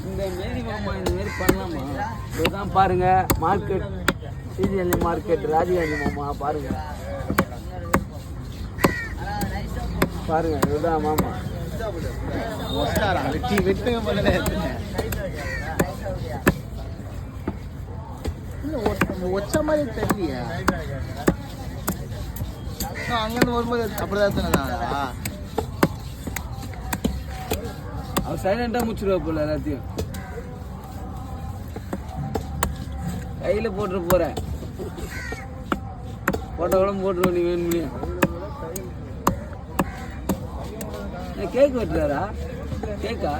இந்த மாரி மாமா இந்த மாரி பண்ணலாமா? இதுதான் பாருங்க மார்க்கெட் சிஜிஎல்ஏ மார்க்கெட் ராஜீவ்காந்தி மாமா பாருங்க பாருங்க இதுதான் மாமா வெட்டுங்க பண்ணல ஒச்ச மாதிரி தெரியலையா அங்கிருந்து வரும்போது அப்படிதான் சொன்னா அவர் சைலண்டா முடிச்சிருவா போல எல்லாத்தையும் கையில போட்டு போற போட்ட கூட போட்டுருவோம் நீ வேணும் முடியும் கேக் வெட்டுறாரா கேக்கா